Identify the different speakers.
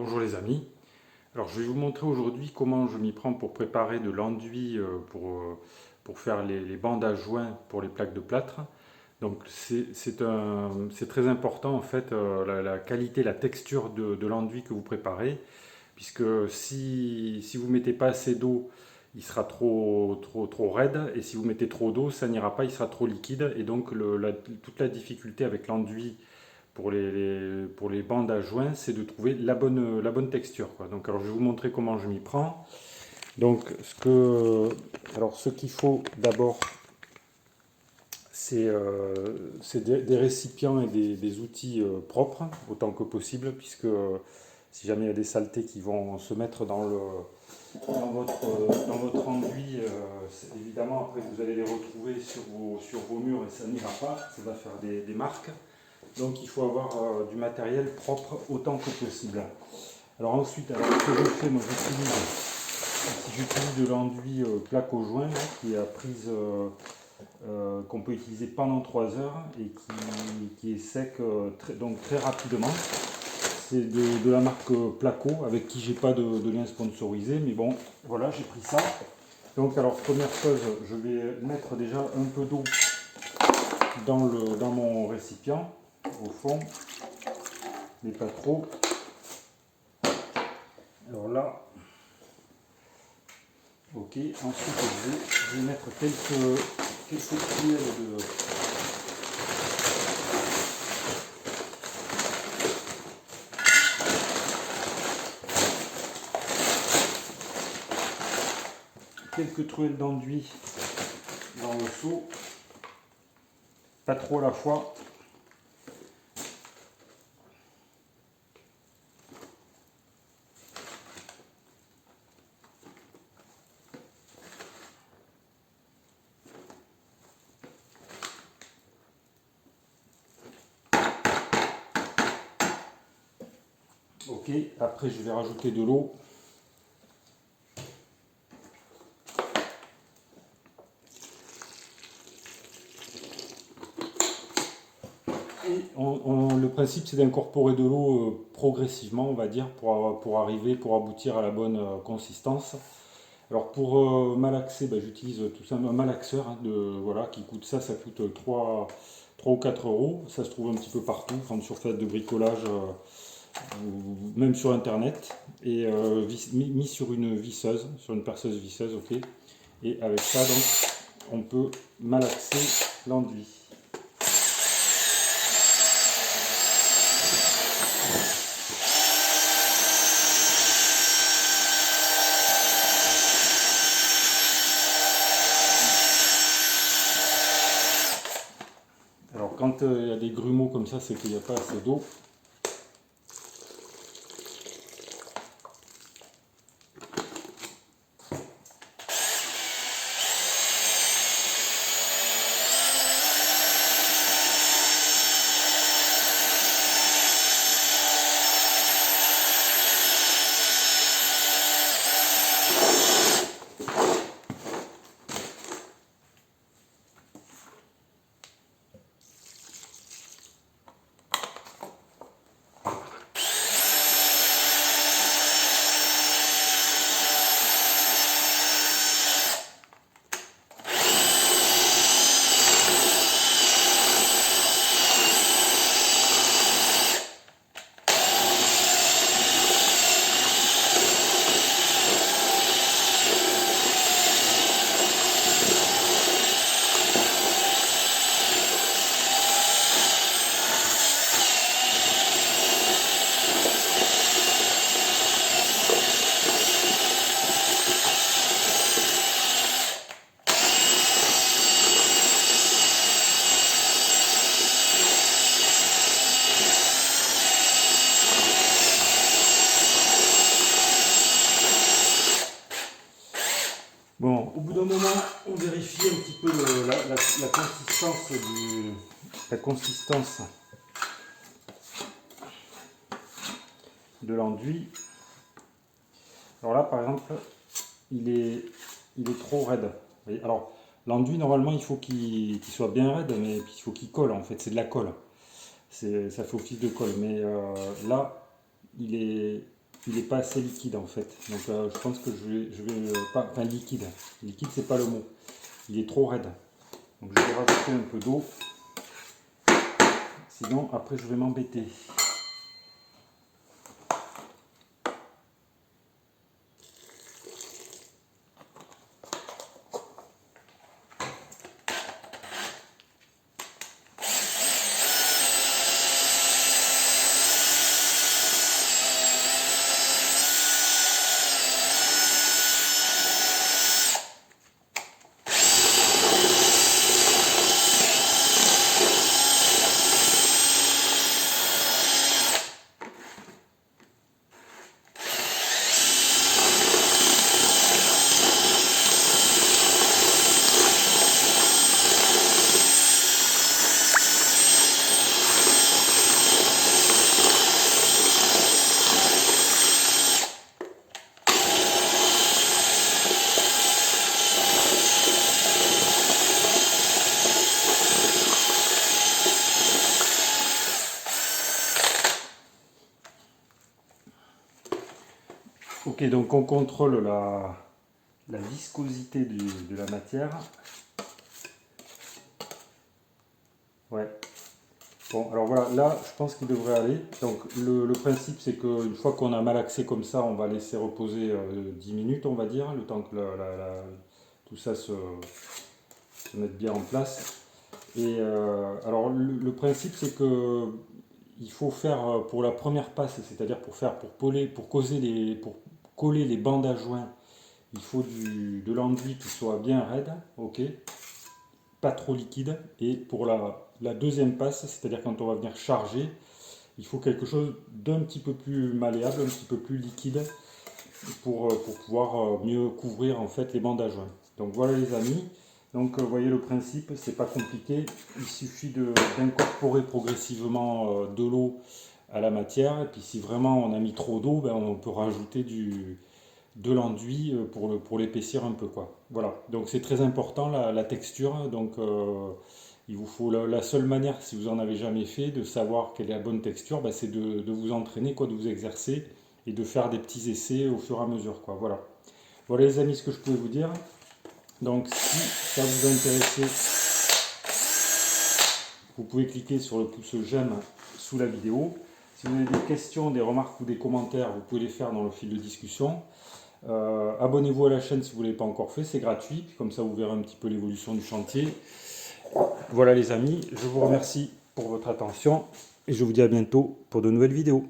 Speaker 1: Bonjour les amis, alors je vais vous montrer aujourd'hui comment je m'y prends pour préparer de l'enduit pour faire les bandes à joint pour les plaques de plâtre. Donc c'est très important en fait la qualité, la texture de l'enduit que vous préparez, puisque si vous mettez pas assez d'eau, il sera trop raide, et si vous mettez trop d'eau, ça n'ira pas, il sera trop liquide, et donc toute la difficulté avec l'enduit pour les bandes à joint, c'est de trouver la bonne texture, quoi. Donc, alors, je vais vous montrer comment je m'y prends. Donc, ce qu'il faut d'abord, c'est des récipients et des outils propres, autant que possible, puisque si jamais il y a des saletés qui vont se mettre dans votre enduit, évidemment, après, vous allez les retrouver sur vos murs et ça n'ira pas, ça va faire des marques. Donc il faut avoir du matériel propre autant que possible. Alors ensuite, alors, ce que je fais, moi j'utilise de l'enduit plaque au joint là, qui est à prise qu'on peut utiliser pendant 3 heures et qui est sec donc très rapidement. C'est de la marque Placo, avec qui j'ai pas de lien sponsorisé, mais bon, voilà, j'ai pris ça. Donc alors première chose, je vais mettre déjà un peu d'eau dans mon récipient, au fond, mais pas trop. Alors là, ok, ensuite je vais mettre quelques cuillères quelques truelles d'enduit dans le seau, pas trop à la fois. Ok, après je vais rajouter de l'eau. Et le principe c'est d'incorporer de l'eau progressivement, on va dire, pour aboutir à la bonne consistance. Alors pour malaxer, j'utilise tout simplement un malaxeur voilà, qui coûte ça coûte 3 ou 4 euros. Ça se trouve un petit peu partout, grande surface de bricolage, ou même sur internet, et mis sur une visseuse, sur une perceuse visseuse, ok. Et avec ça donc on peut malaxer l'enduit. Alors quand il y a des grumeaux comme ça, c'est qu'il n'y a pas assez d'eau. Bon, au bout d'un moment, on vérifie un petit peu la consistance de l'enduit. Alors là, par exemple, il est trop raide. Alors, l'enduit, normalement, il faut qu'il soit bien raide, mais il faut qu'il colle, en fait. C'est de la colle. Ça fait office de colle. Mais là, il est il n'est pas assez liquide en fait. Donc je pense que je vais pas, enfin liquide. Liquide c'est pas le mot. Il est trop raide. Donc je vais rajouter un peu d'eau. Sinon après je vais m'embêter. Ok, donc on contrôle la viscosité de la matière. Ouais. Bon, alors voilà, là, je pense qu'il devrait aller. Donc le principe, c'est qu'une fois qu'on a malaxé comme ça, on va laisser reposer 10 minutes, on va dire, le temps que tout ça se mette bien en place. Et alors le principe, c'est que il faut faire pour la première passe, c'est-à-dire pour coller les bandes à joint, il faut de l'enduit qui soit bien raide, ok, pas trop liquide. Et pour la deuxième passe, c'est-à-dire quand on va venir charger, il faut quelque chose d'un petit peu plus malléable, un petit peu plus liquide pour pouvoir mieux couvrir en fait les bandes à joint. Donc voilà les amis. Donc vous voyez le principe, c'est pas compliqué. Il suffit d'incorporer progressivement de l'eau à la matière. Et puis si vraiment on a mis trop d'eau, ben, on peut rajouter de l'enduit pour l'épaissir un peu, quoi. Voilà, donc c'est très important la texture. Donc il vous faut la seule manière, si vous en avez jamais fait, de savoir quelle est la bonne texture, ben, c'est de vous entraîner, quoi, de vous exercer et de faire des petits essais au fur et à mesure, quoi. Voilà. Voilà les amis, ce que je peux vous dire. Donc si ça vous a intéressé, vous pouvez cliquer sur le pouce j'aime sous la vidéo. Si vous avez des questions, des remarques ou des commentaires, vous pouvez les faire dans le fil de discussion. Abonnez-vous à la chaîne si vous ne l'avez pas encore fait, c'est gratuit, comme ça vous verrez un petit peu l'évolution du chantier. Voilà les amis, je vous remercie pour votre attention et je vous dis à bientôt pour de nouvelles vidéos.